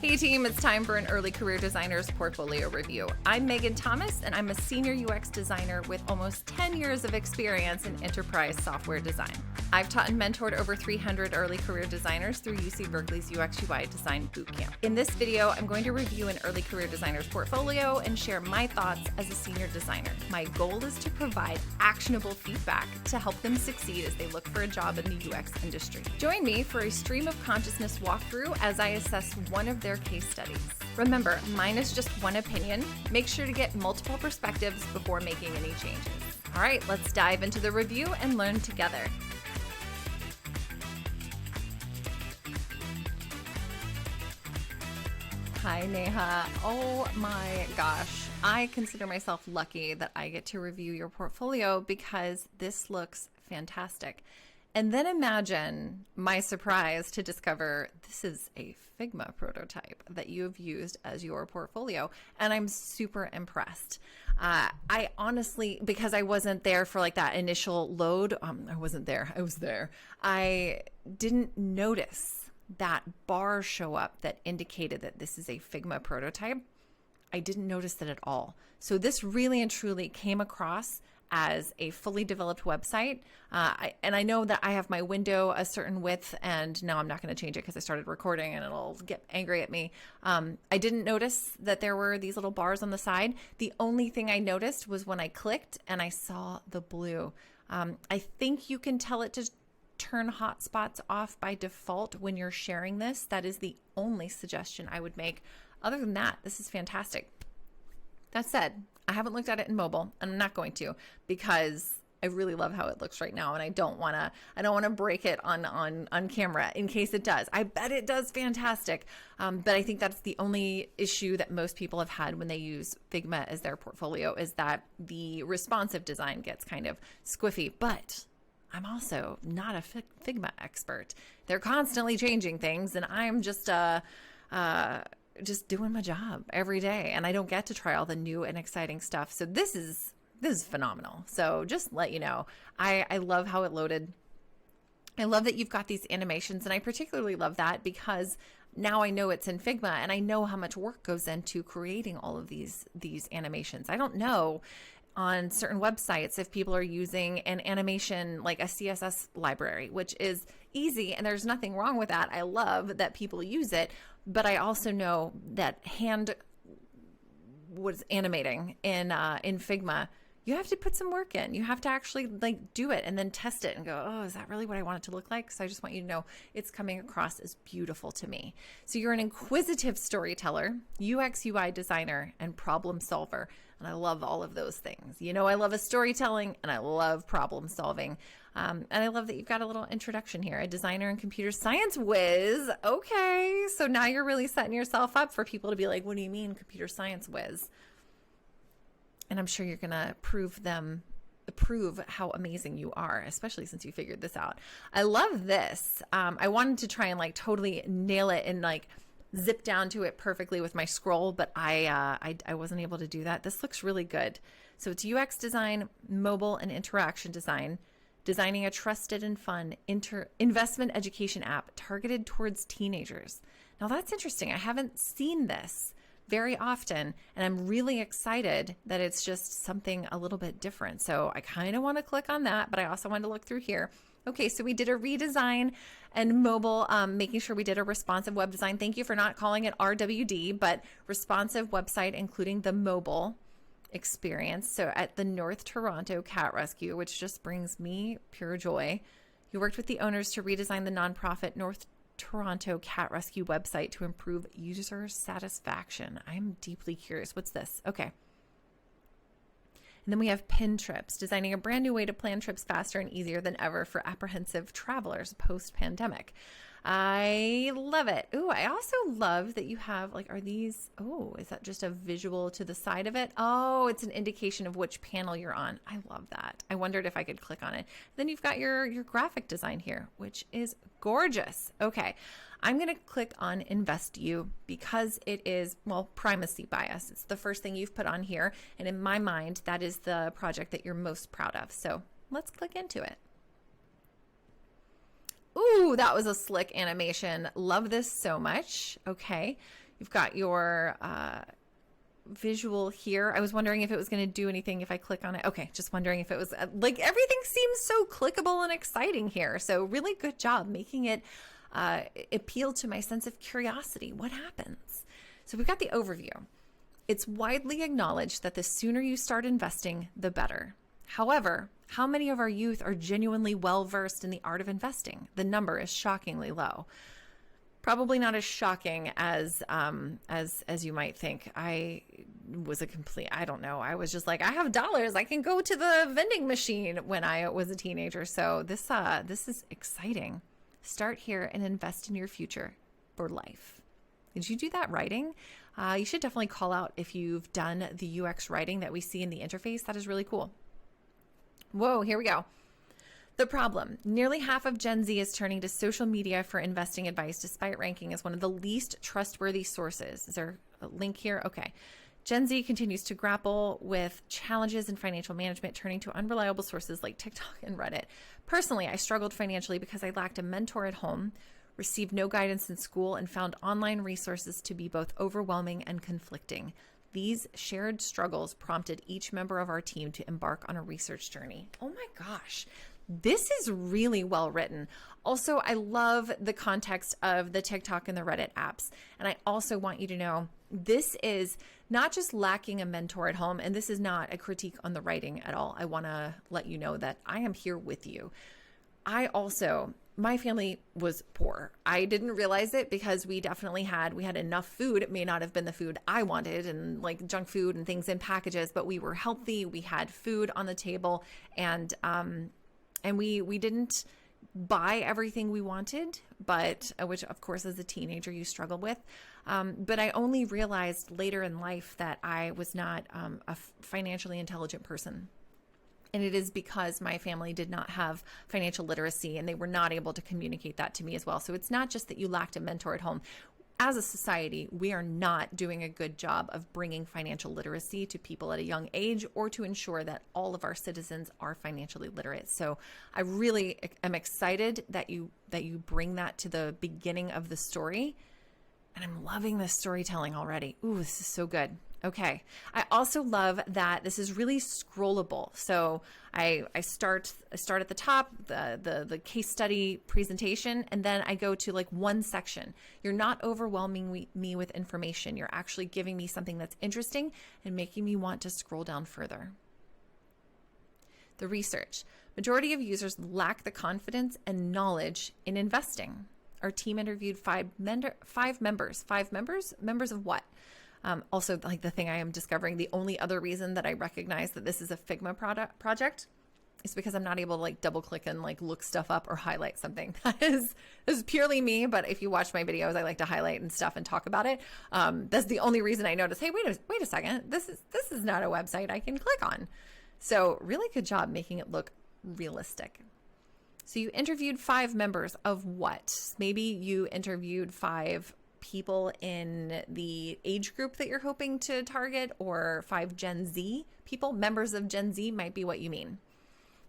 Hey team, it's time for an early career designer's portfolio review. I'm Megan Thomas and I'm a senior UX designer with almost 10 years of experience in enterprise software design. I've taught and mentored over 300 early career designers through UC Berkeley's UX UI Design Bootcamp. In this video, I'm going to review an early career designer's portfolio and share my thoughts as a senior designer. My goal is to provide actionable feedback to help them succeed as they look for a job in the UX industry. Join me for a stream of consciousness walkthrough as I assess one of their case studies. Remember, mine is just one opinion. Make sure to get multiple perspectives before making any changes. All right, let's dive into the review and learn together. Hi, Neha. Oh my gosh. I consider myself lucky that I get to review your portfolio because this looks fantastic. And then imagine my surprise to discover this is a Figma prototype that you have used as your portfolio. And I'm super impressed. I honestly, because I wasn't there for like that initial load, I wasn't there. I was there. I didn't notice that bar show up that indicated that this is a Figma prototype. I didn't notice that at all. So this really and truly came across as a fully developed website. And I know that I have my window a certain width, and now I'm not going to change it because I started recording and it'll get angry at me. I didn't notice that there were these little bars on the side. The only thing I noticed was when I clicked and I saw the blue. I think you can tell it to turn hotspots off by default when you're sharing this. That is the only suggestion I would make. Other than that, this is fantastic. That said, I haven't looked at it in mobile, and I'm not going to because I really love how it looks right now, and I don't want to break it on camera in case it does. I bet it does fantastic, but I think that's the only issue that most people have had when they use Figma as their portfolio is that the responsive design gets kind of squiffy. But I'm also not a Figma expert. They're constantly changing things, and I'm just doing my job every day, and I don't get to try all the new and exciting stuff. So this is phenomenal. So just let you know, I love how it loaded. I love that you've got these animations, and I particularly love that because now I know it's in Figma and I know how much work goes into creating all of these animations. I don't know on certain websites if people are using an animation like a CSS library, which is easy, and there's nothing wrong with that. I love that people use it, but I also know that hand was animating in Figma. You have to put some work in. You have to actually like do it and then test it and go, oh, is that really what I want it to look like? So I just want you to know it's coming across as beautiful to me. So you're an inquisitive storyteller, UX UI designer, and problem solver. And I love all of those things. You know, I love a storytelling and I love problem solving. And I love that you've got a little introduction here, a designer and computer science whiz. Okay, so now you're really setting yourself up for people to be like, what do you mean computer science whiz? And I'm sure you're going to prove how amazing you are, especially since you figured this out. I love this. I wanted to try and like totally nail it and like zip down to it perfectly with my scroll, but I wasn't able to do that. This looks really good. So it's UX design, mobile and interaction design, designing a trusted and fun investment education app targeted towards teenagers. Now that's interesting. I haven't seen this very often, and I'm really excited that it's just something a little bit different. So I kind of want to click on that, but I also want to look through here. Okay, so we did a redesign and mobile, making sure we did a responsive web design. Thank you for not calling it RWD, but responsive website, including the mobile experience. So at the North Toronto Cat Rescue, which just brings me pure joy. You worked with the owners to redesign the nonprofit North Toronto Cat Rescue website to improve user satisfaction. I'm deeply curious. What's this? Okay. And then we have Pin Trips, designing a brand new way to plan trips faster and easier than ever for apprehensive travelers post-pandemic. I love it. Ooh, I also love that you have like, are these, oh, is that just a visual to the side of it? Oh, it's an indication of which panel you're on. I love that. I wondered if I could click on it. Then you've got your graphic design here, which is gorgeous. Okay, I'm going to click on Invest You because it is, well, primacy bias. It's the first thing you've put on here. And in my mind, that is the project that you're most proud of. So let's click into it. Ooh, that was a slick animation. Love this so much. Okay. You've got your visual here. I was wondering if it was going to do anything if I click on it. Okay, just wondering if it was like everything seems so clickable and exciting here. So really good job making it appeal to my sense of curiosity. What happens? So we've got the overview. It's widely acknowledged that the sooner you start investing, the better. However, how many of our youth are genuinely well versed in the art of investing? The number is shockingly low. Probably not as shocking as you might think. I was I don't know. I was just like, I have dollars. I can go to the vending machine when I was a teenager. So this is exciting. Start here and invest in your future for life. Did you do that writing? You should definitely call out if you've done the UX writing that we see in the interface. That is really cool. Whoa, here we go. The problem. Nearly half of Gen Z is turning to social media for investing advice, despite ranking as one of the least trustworthy sources. Is there a link here? Okay. Gen Z continues to grapple with challenges in financial management, turning to unreliable sources like TikTok and Reddit. Personally, I struggled financially because I lacked a mentor at home, received no guidance in school, and found online resources to be both overwhelming and conflicting. These shared struggles prompted each member of our team to embark on a research journey. Oh my gosh. This is really well written. Also, I love the context of the TikTok and the Reddit apps. And I also want you to know this is not just lacking a mentor at home, and this is not a critique on the writing at all. I want to let you know that I am here with you. My family was poor. I didn't realize it because we had enough food. It may not have been the food I wanted and like junk food and things in packages, but we were healthy. We had food on the table, and we didn't buy everything we wanted, but which of course as a teenager you struggle with. But I only realized later in life that I was not a financially intelligent person. And it is because my family did not have financial literacy and they were not able to communicate that to me as well. So it's not just that you lacked a mentor at home. As a society, we are not doing a good job of bringing financial literacy to people at a young age or to ensure that all of our citizens are financially literate. So I really am excited that you bring that to the beginning of the story. And I'm loving this storytelling already. Ooh, this is so good. Okay. I also love that this is really scrollable. So I start at the top, the case study presentation, and then I go to like one section. You're not overwhelming me with information. You're actually giving me something that's interesting and making me want to scroll down further. The research. Majority of users lack the confidence and knowledge in investing. Our team interviewed five members. Members of what? Also, like the thing I am discovering, the only other reason that I recognize that this is a Figma project is because I'm not able to like double click and like look stuff up or highlight something. This is purely me, but if you watch my videos, I like to highlight and stuff and talk about it. That's the only reason I notice, hey, wait a second, this is not a website I can click on. So really good job making it look realistic. So you interviewed 5 members of what? Maybe you interviewed 5 people in the age group that you're hoping to target, or 5 Gen Z people. Members of Gen Z might be what you mean.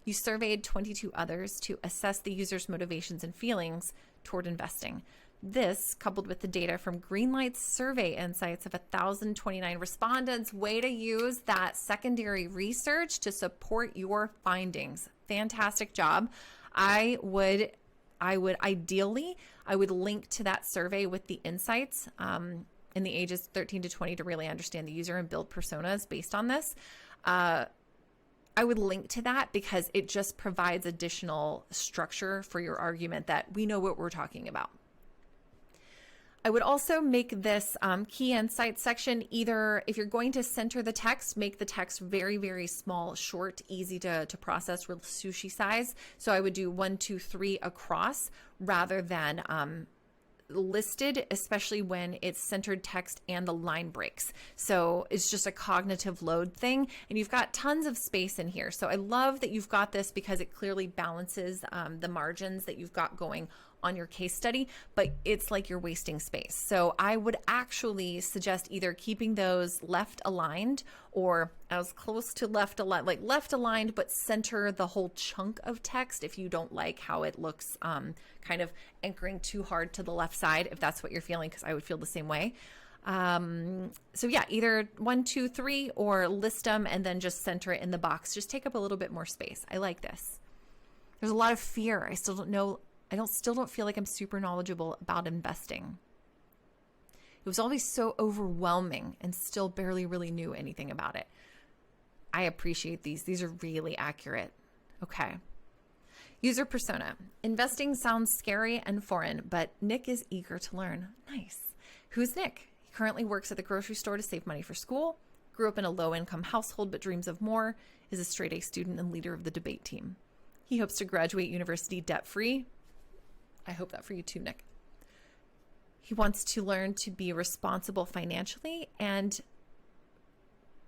You surveyed 22 others to assess the user's motivations and feelings toward investing. This, coupled with the data from Greenlight's survey insights of 1,029 respondents, way to use that secondary research to support your findings. Fantastic job. I would ideally link to that survey with the insights in the ages 13 to 20 to really understand the user and build personas based on this. I would link to that because it just provides additional structure for your argument that we know what we're talking about. I would also make this key insight section either, if you're going to center the text, make the text very, very small, short, easy to process, real sushi size. So I would do 1, 2, 3 across rather than listed, especially when it's centered text and the line breaks. So it's just a cognitive load thing, and you've got tons of space in here. So I love that you've got this because it clearly balances the margins that you've got going on your case study, but it's like you're wasting space. So I would actually suggest either keeping those left aligned or as close to left aligned, like left aligned, but center the whole chunk of text if you don't like how it looks kind of anchoring too hard to the left side, if that's what you're feeling, because I would feel the same way. So yeah, either 1, 2, 3, or list them and then just center it in the box. Just take up a little bit more space. I like this. There's a lot of fear. I still don't know. Still don't feel like I'm super knowledgeable about investing. It was always so overwhelming and still barely really knew anything about it. I appreciate these. These are really accurate. Okay. User persona. Investing sounds scary and foreign, but Nick is eager to learn. Nice. Who's Nick? He currently works at the grocery store to save money for school, grew up in a low-income household but dreams of more, is a straight-A student and leader of the debate team. He hopes to graduate university debt-free. I hope that for you too, Nick. He wants to learn to be responsible financially and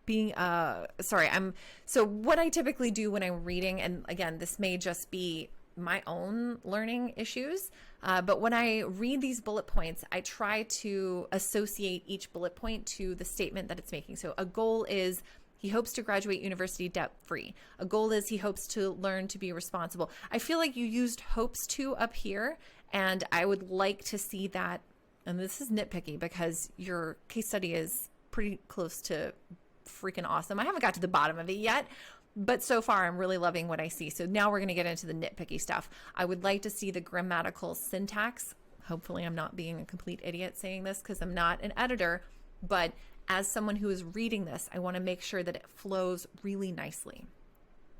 being, so what I typically do when I'm reading, and again, this may just be my own learning issues, but when I read these bullet points, I try to associate each bullet point to the statement that it's making. So a goal is he hopes to graduate university debt-free. A goal is he hopes to learn to be responsible. I feel like you used hopes to up here, and I would like to see that, and this is nitpicky because your case study is pretty close to freaking awesome. I haven't got to the bottom of it yet, but so far I'm really loving what I see. So now we're going to get into the nitpicky stuff. I would like to see the grammatical syntax. Hopefully I'm not being a complete idiot saying this because I'm not an editor, but as someone who is reading this, I want to make sure that it flows really nicely.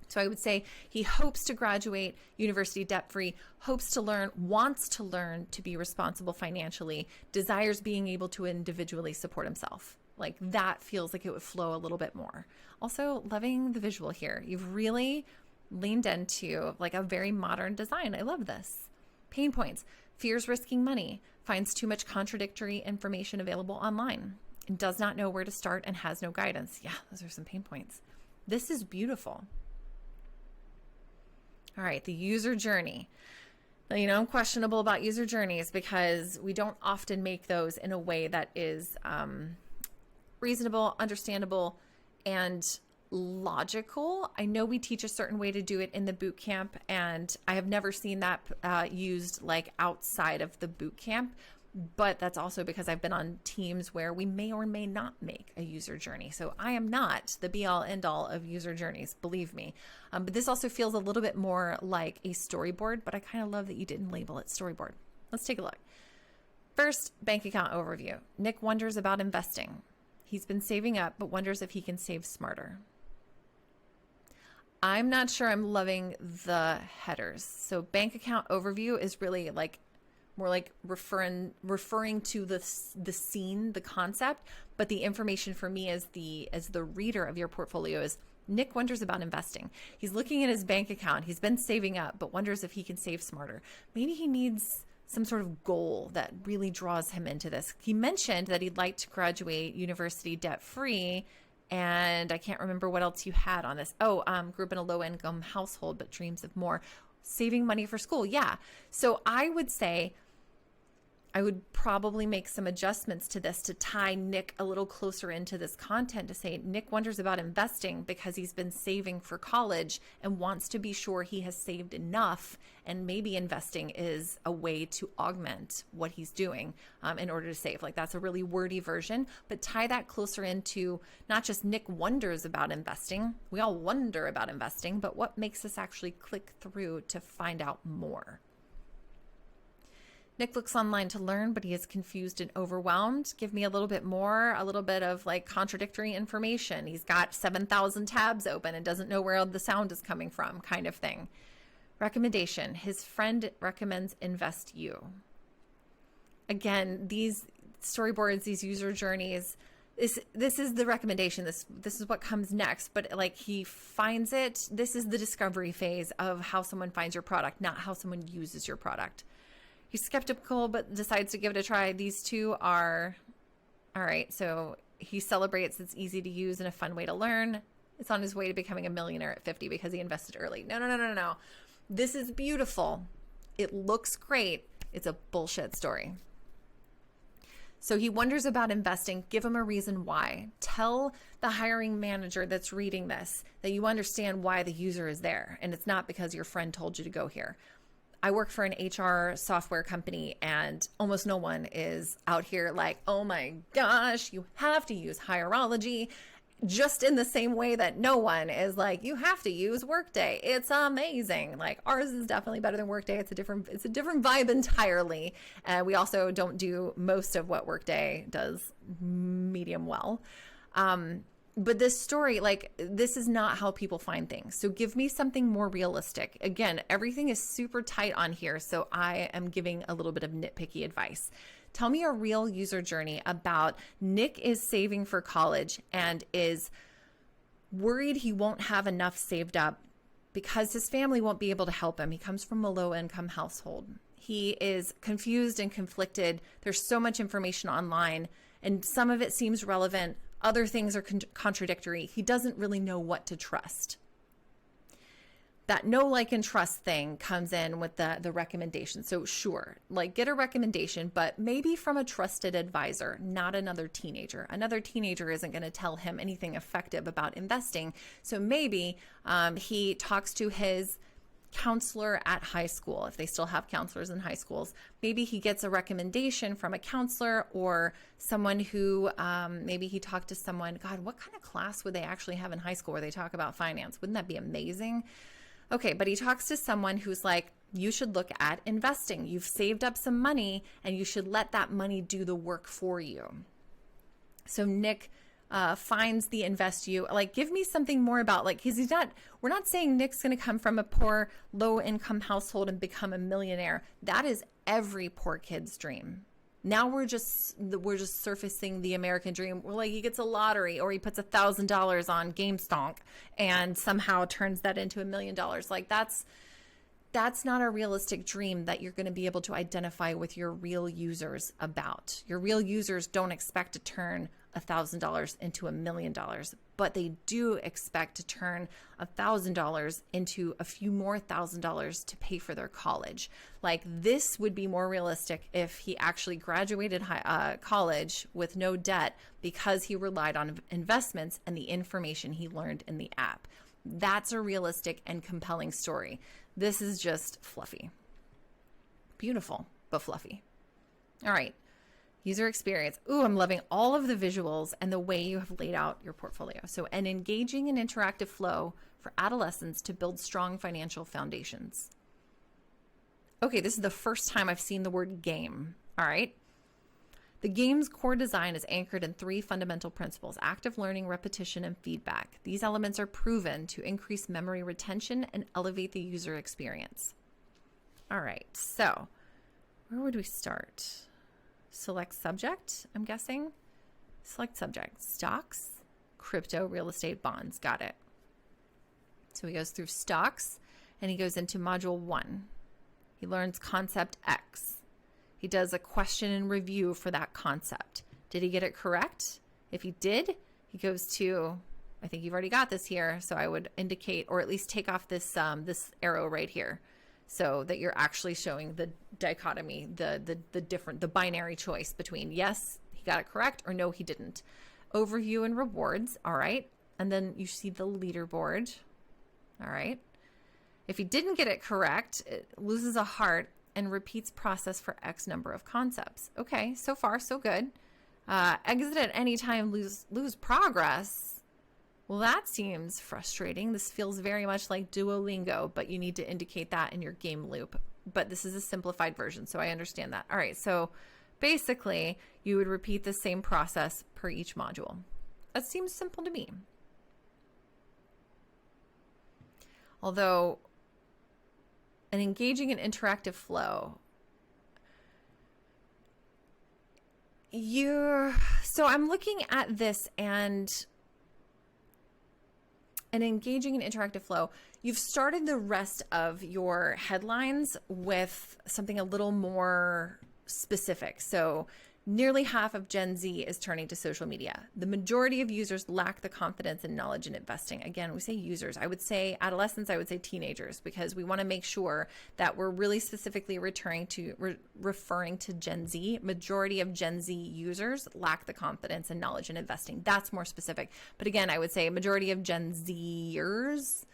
So I would say he hopes to graduate university debt-free, hopes to learn, wants to learn to be responsible financially, desires being able to individually support himself. Like that feels like it would flow a little bit more. Also, loving the visual here. You've really leaned into like a very modern design. I love this. Pain points. Fears risking money. Finds too much contradictory information available online. And does not know where to start and has no guidance. Yeah, those are some pain points. This is beautiful. All right, the user journey. Now, you know, I'm questionable about user journeys because we don't often make those in a way that is reasonable, understandable, and logical. I know we teach a certain way to do it in the boot camp, and I have never seen that used like outside of the boot camp. But that's also because I've been on teams where we may or may not make a user journey. So I am not the be all end all of user journeys, believe me. But this also feels a little bit more like a storyboard, but I kind of love that you didn't label it storyboard. Let's take a look. First, bank account overview. Nick wonders about investing. He's been saving up, but wonders if he can save smarter. I'm not sure I'm loving the headers. So bank account overview is really like more like referring to the scene, the concept, but the information for me as the reader of your portfolio is Nick wonders about investing. He's looking at his bank account. He's been saving up, but wonders if he can save smarter. Maybe he needs some sort of goal that really draws him into this. He mentioned that he'd like to graduate university debt-free, and I can't remember what else you had on this. Oh, grew up in a low-income household, but dreams of more. Saving money for school. Yeah. So I would say I would probably make some adjustments to this to tie Nick a little closer into this content to say Nick wonders about investing because he's been saving for college and wants to be sure he has saved enough, and maybe investing is a way to augment what he's doing in order to save. Like that's a really wordy version, but tie that closer into not just Nick wonders about investing. We all wonder about investing, but what makes us actually click through to find out more? Nick looks online to learn, but he is confused and overwhelmed. Give me a little bit more, a little bit of like contradictory information. He's got 7,000 tabs open and doesn't know where the sound is coming from, kind of thing. Recommendation. His friend recommends Invest You. Again, these storyboards, these user journeys, this is the recommendation. This is what comes next. But like he finds it. This is the discovery phase of how someone finds your product, not how someone uses your product. He's skeptical, but decides to give it a try. These two are, all right, so he celebrates it's easy to use and a fun way to learn. It's on his way to becoming a millionaire at 50 because he invested early. No. This is beautiful. It looks great. It's a bullshit story. So he wonders about investing. Give him a reason why. Tell the hiring manager that's reading this that you understand why the user is there, and it's not because your friend told you to go here. I work for an HR software company, and almost no one is out here like, oh my gosh, you have to use Hierology, just in the same way that no one is like, you have to use Workday. It's amazing. Like, ours is definitely better than Workday. It's a different vibe entirely. And we also don't do most of what Workday does medium well. But this story, like, this is not how people find things. So give me something more realistic. Again, everything is super tight on here, so I am giving a little bit of nitpicky advice. Tell me a real user journey about Nick is saving for college and is worried he won't have enough saved up because his family won't be able to help him. He comes from a low-income household. He is confused and conflicted. There's so much information online, and some of it seems relevant. Other things are contradictory. He doesn't really know what to trust. That know, like, and trust thing comes in with the recommendation. So sure, like, get a recommendation, but maybe from a trusted advisor, not another teenager. Another teenager isn't going to tell him anything effective about investing. So maybe he talks to his counselor at high school, if they still have counselors in high schools. Maybe he gets a recommendation from a counselor or someone who, maybe he talked to someone. God, what kind of class would they actually have in high school where they talk about finance? Wouldn't that be amazing? Okay, but he talks to someone who's like, you should look at investing. You've saved up some money and you should let that money do the work for you. So Nick finds the InvestU. Like, give me something more about, like, because we're not saying Nick's going to come from a poor, low income household and become a millionaire. That is every poor kid's dream. Now we're just surfacing the American dream. We're like, he gets a lottery or he puts $1,000 on GameStonk and somehow turns that into $1 million. Like, that's not a realistic dream that you're going to be able to identify with your real users about. Your real users don't expect to turn $1,000 into $1 million, but they do expect to turn $1,000 into a few more $1,000 to pay for their college. Like, this would be more realistic if he actually graduated college with no debt because he relied on investments and the information he learned in the app. That's a realistic and compelling story. This is just fluffy. Beautiful, but fluffy. All right. User experience. Ooh, I'm loving all of the visuals and the way you have laid out your portfolio. So, an engaging and interactive flow for adolescents to build strong financial foundations. Okay, this is the first time I've seen the word game. All right. The game's core design is anchored in 3 fundamental principles: active learning, repetition, and feedback. These elements are proven to increase memory retention and elevate the user experience. All right, so where would we start? Select subject, I'm guessing. Select subject, stocks, crypto, real estate, bonds. Got it. So he goes through stocks and he goes into module 1. He learns concept X. He does a question and review for that concept. Did he get it correct? If he did, he goes to, I think you've already got this here, so I would indicate, or at least take off this this arrow right here, so that you're actually showing the dichotomy, the binary choice between yes, he got it correct, or no, he didn't. Overview and rewards, all right. And then you see the leaderboard, all right. If he didn't get it correct, it loses a heart and repeats process for X number of concepts. Okay, so far so good. Exit at any time, lose progress. Well, that seems frustrating. This feels very much like Duolingo, but you need to indicate that in your game loop. But this is a simplified version, so I understand that. All right, so basically, you would repeat the same process per each module. That seems simple to me. Although, an engaging and interactive flow. So I'm looking at this, and an engaging and interactive flow. You've started the rest of your headlines with something a little more specific. So nearly half of Gen Z is turning to social media. The majority of users lack the confidence and knowledge in investing. Again, we say users. I would say adolescents, I would say teenagers, because we want to make sure that we're really specifically referring to Gen Z. Majority of Gen Z users lack the confidence and knowledge in investing. That's more specific. But again, I would say majority of Gen Zers,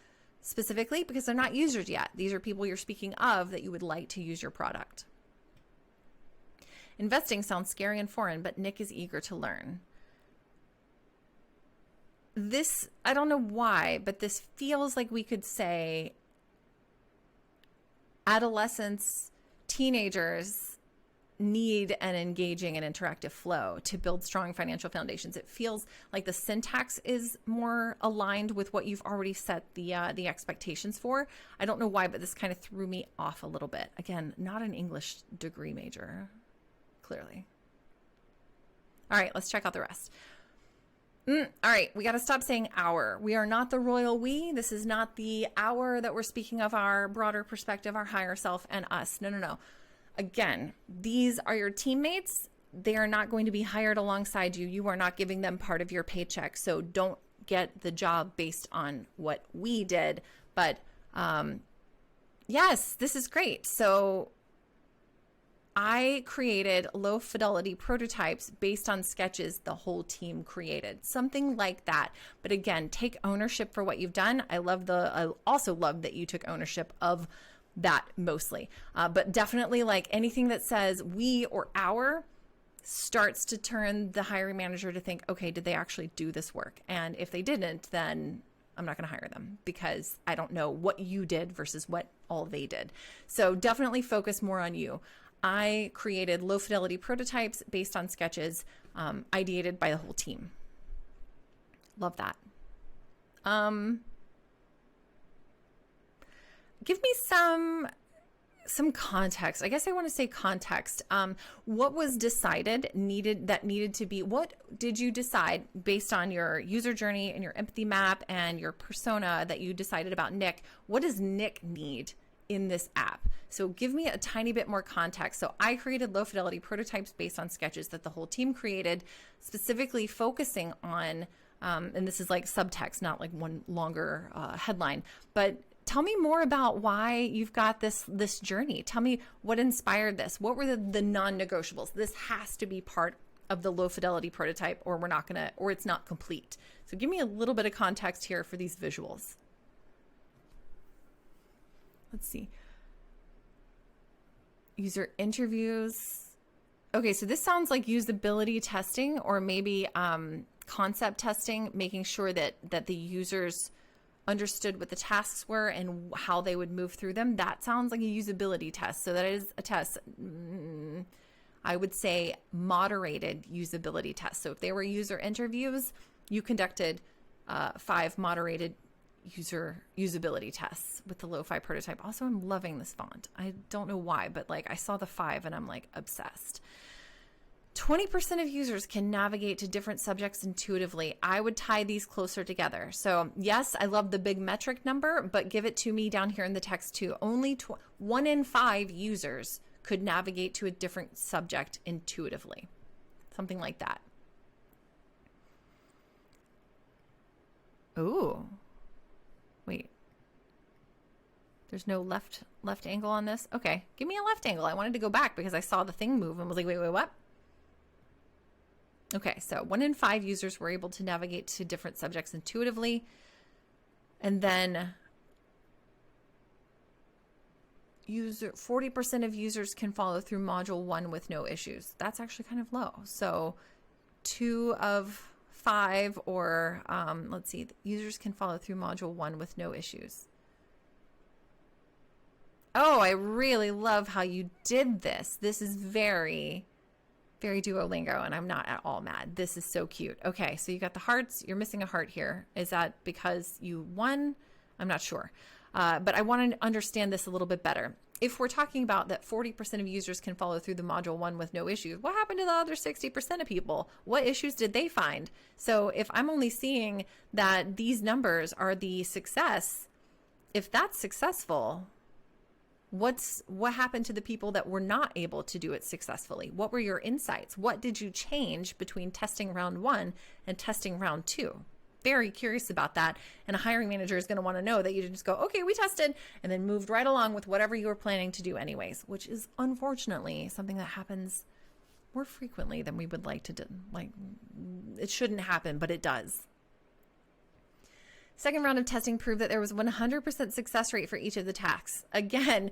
specifically because they're not users yet. These are people you're speaking of that you would like to use your product. Investing sounds scary and foreign, but Nick is eager to learn. This, I don't know why, but this feels like we could say adolescents, teenagers need an engaging and interactive flow to build strong financial foundations. It feels like the syntax is more aligned with what you've already set the expectations for. I don't know why, but this kind of threw me off a little bit. Again, not an English degree major, clearly. All right, let's check out the rest. All right, we got to stop saying our. We are not the royal we. This is not the our that we're speaking of, our broader perspective, our higher self, and us. No, no, no. Again, these are your teammates. They are not going to be hired alongside you. You are not giving them part of your paycheck. So don't get the job based on what we did. But yes, this is great. So I created low fidelity prototypes based on sketches the whole team created, something like that. But again, take ownership for what you've done. I also love that you took ownership of that mostly, but definitely like anything that says we or our starts to turn the hiring manager to think, okay, did they actually do this work? And if they didn't, then I'm not going to hire them because I don't know what you did versus what all they did. So definitely focus more on you. I created low fidelity prototypes based on sketches, ideated by the whole team. Love that. Give me some context. I guess I want to say context. What was decided needed to be, what did you decide based on your user journey and your empathy map and your persona that you decided about Nick? What does Nick need in this app? So give me a tiny bit more context. So I created low fidelity prototypes based on sketches that the whole team created, specifically focusing on, and this is like subtext, not like one longer headline, but tell me more about why you've got this journey. Tell me what inspired this. What were the non-negotiables? This has to be part of the low fidelity prototype or or it's not complete. So give me a little bit of context here for these visuals. Let's see. User interviews. Okay, so this sounds like usability testing or maybe concept testing, making sure that the users understood what the tasks were and how they would move through them. That sounds like a usability test. So that is a test. I would say moderated usability tests. So if they were user interviews, you conducted 5 moderated usability tests with the Lo-Fi prototype. Also, I'm loving this font. I don't know why, but like I saw the 5 and I'm like obsessed. 20% of users can navigate to different subjects intuitively. I would tie these closer together. So yes, I love the big metric number, but give it to me down here in the text too. Only 1 in 5 users could navigate to a different subject intuitively. Something like that. Ooh. Wait. There's no left angle on this? Okay, give me a left angle. I wanted to go back because I saw the thing move and was like, wait, what? Okay, so 1 in 5 users were able to navigate to different subjects intuitively. And then 40% of users can follow through module 1 with no issues. That's actually kind of low. So 2 of 5 or let's see, users can follow through module 1 with no issues. Oh, I really love how you did this. This is very Duolingo, and I'm not at all mad. This is so cute. Okay, so you got the hearts. You're missing a heart here. Is that because you won? I'm not sure. But I want to understand this a little bit better. If we're talking about that 40% of users can follow through the module 1 with no issues, what happened to the other 60% of people? What issues did they find? So if I'm only seeing that these numbers are the success, if that's successful, what happened to the people that were not able to do it successfully? What were your insights? What did you change between testing round 1 and testing round 2? Very curious about that. And a hiring manager is going to want to know that you didn't just go, okay, we tested, and then moved right along with whatever you were planning to do anyways, which is unfortunately something that happens more frequently than we would like to do. Like, it shouldn't happen, but it does. Second round of testing proved that there was 100% success rate for each of the tasks. Again,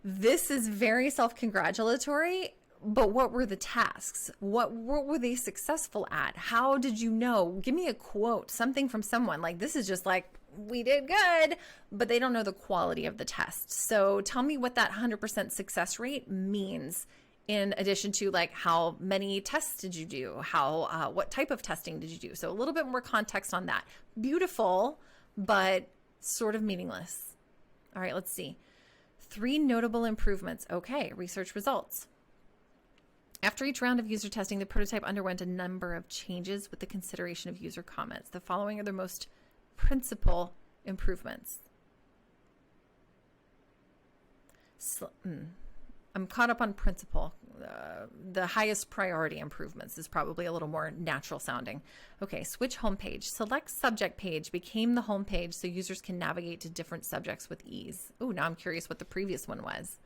this is very self-congratulatory, but what were the tasks? What were they successful at? How did you know? Give me a quote, something from someone. Like, this is just like, we did good, but they don't know the quality of the test. So tell me what that 100% success rate means, in addition to like how many tests did you do? What type of testing did you do? So a little bit more context on that. Beautiful, but sort of meaningless. All right, let's see. 3 notable improvements. Okay, research results. After each round of user testing, the prototype underwent a number of changes with the consideration of user comments. The following are the most principal improvements. I'm caught up on principle. The highest priority improvements is probably a little more natural sounding. Okay, switch homepage. Select subject page became the homepage so users can navigate to different subjects with ease. Oh, now I'm curious what the previous one was.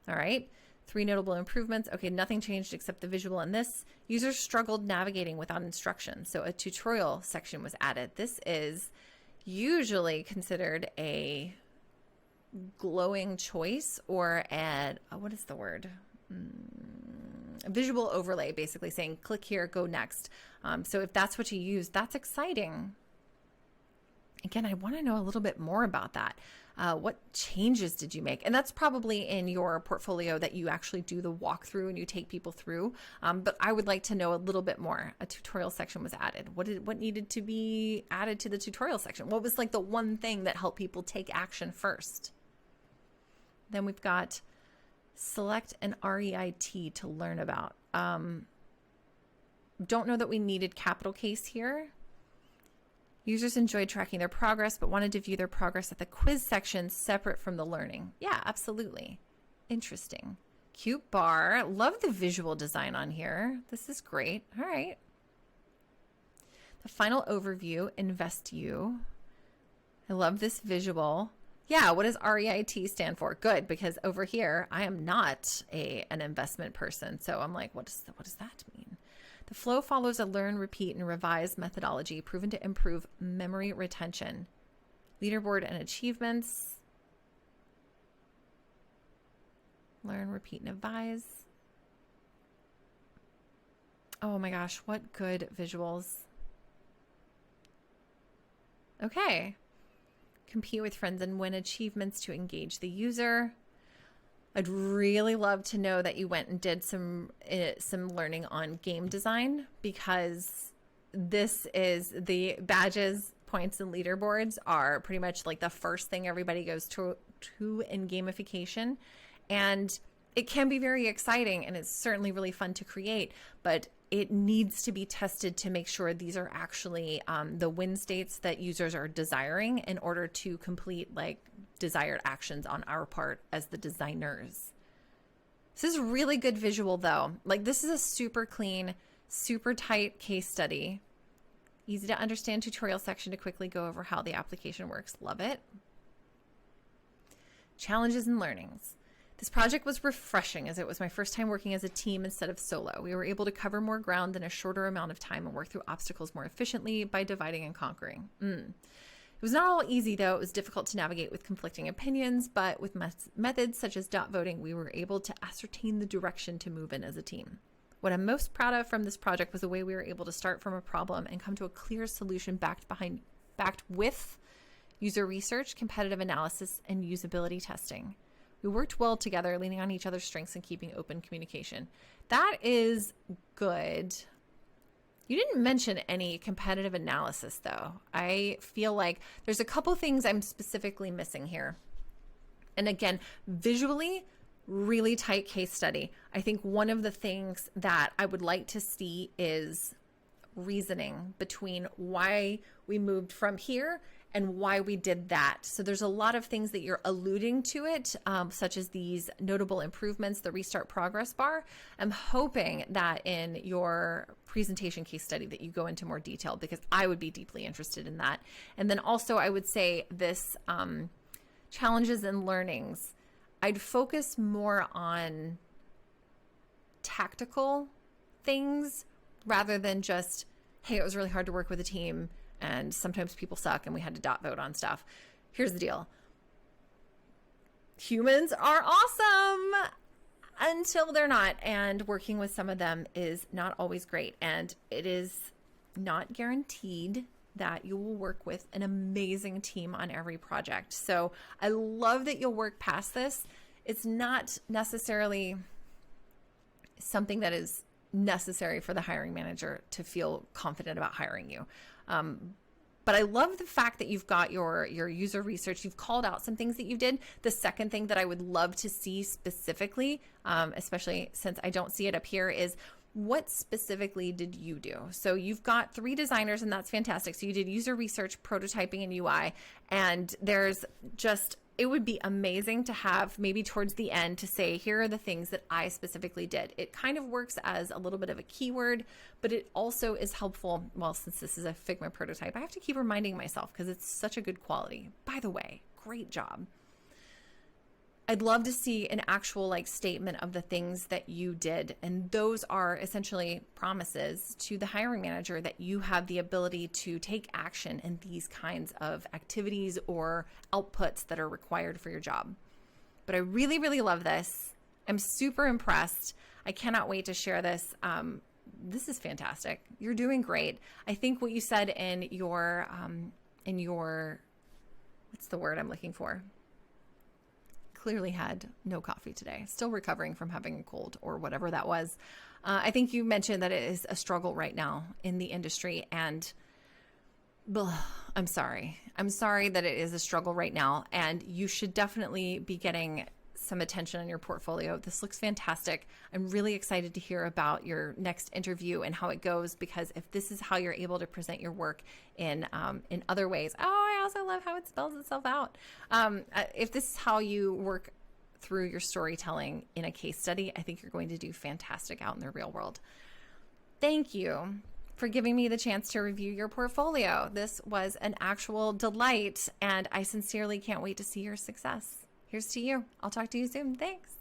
All right, 3 notable improvements. Okay, nothing changed except the visual in this. Users struggled navigating without instructions, so a tutorial section was added. This is usually considered a glowing choice, or what is the word? A visual overlay, basically saying click here, go next. So if that's what you use, that's exciting. Again, I want to know a little bit more about that. What changes did you make? And that's probably in your portfolio that you actually do the walkthrough and you take people through. But I would like to know a little bit more. A tutorial section was added. What needed to be added to the tutorial section? What was like the one thing that helped people take action first? Then we've got select an REIT to learn about. Don't know that we needed capital case here. Users enjoyed tracking their progress, but wanted to view their progress at the quiz section separate from the learning. Yeah, absolutely. Interesting. Cute bar. Love the visual design on here. This is great. All right. The final overview, invest you. I love this visual. Yeah, what does REIT stand for? Good, because over here, I am not an investment person. So I'm like, what does that mean? The flow follows a learn, repeat, and revise methodology proven to improve memory retention. Leaderboard and achievements. Learn, repeat, and revise. Oh my gosh, what good visuals. Okay. Compete with friends and win achievements to engage the user. I'd really love to know that you went and did some learning on game design, because this is the badges, points, and leaderboards are pretty much like the first thing everybody goes to in gamification. And it can be very exciting, and it's certainly really fun to create, but it needs to be tested to make sure these are actually the win states that users are desiring in order to complete like desired actions on our part as the designers. This is really good visual though. Like, this is a super clean, super tight case study. Easy to understand tutorial section to quickly go over how the application works. Love it. Challenges and learnings. This project was refreshing as it was my first time working as a team instead of solo. We were able to cover more ground in a shorter amount of time and work through obstacles more efficiently by dividing and conquering. It was not all easy, though. It was difficult to navigate with conflicting opinions, but with methods such as dot voting, we were able to ascertain the direction to move in as a team. What I'm most proud of from this project was the way we were able to start from a problem and come to a clear solution backed with user research, competitive analysis, and usability testing. We worked well together, leaning on each other's strengths and keeping open communication. That is good. You didn't mention any competitive analysis, though. I feel like there's a couple things I'm specifically missing here. And again, visually, really tight case study. I think one of the things that I would like to see is reasoning between why we moved from here and why we did that. So there's a lot of things that you're alluding to it, such as these notable improvements, the restart progress bar. I'm hoping that in your presentation case study that you go into more detail, because I would be deeply interested in that. And then also I would say this challenges and learnings, I'd focus more on tactical things rather than just, hey, it was really hard to work with a team. and sometimes people suck and we had to dot vote on stuff. Here's the deal. Humans are awesome until they're not, and working with some of them is not always great, and it is not guaranteed that you will work with an amazing team on every project. So I love that you'll work past this. It's not necessarily something that is necessary for the hiring manager to feel confident about hiring you. But I love the fact that you've got your user research. You've called out some things that you did. The second thing that I would love to see specifically, especially since I don't see it up here, is what specifically did you do? So you've got 3 designers, and that's fantastic. So you did user research, prototyping, and UI. And there's just, it would be amazing to have maybe towards the end to say, here are the things that I specifically did. It kind of works as a little bit of a keyword, but it also is helpful. Well, since this is a Figma prototype, I have to keep reminding myself because it's such a good quality. By the way, great job. I'd love to see an actual statement of the things that you did. And those are essentially promises to the hiring manager that you have the ability to take action in these kinds of activities or outputs that are required for your job. But I really, really love this. I'm super impressed. I cannot wait to share this. This is fantastic. You're doing great. I think what you said in your, what's the word I'm looking for? Clearly had no coffee today, still recovering from having a cold or whatever that was. I think you mentioned that it is a struggle right now in the industry, and I'm sorry. I'm sorry that it is a struggle right now, and you should definitely be getting some attention on your portfolio. This looks fantastic. I'm really excited to hear about your next interview and how it goes, because if this is how you're able to present your work in other ways. Oh, I also love how it spells itself out. If this is how you work through your storytelling in a case study, I think you're going to do fantastic out in the real world. Thank you for giving me the chance to review your portfolio. This was an actual delight, and I sincerely can't wait to see your success. Here's to you. I'll talk to you soon. Thanks.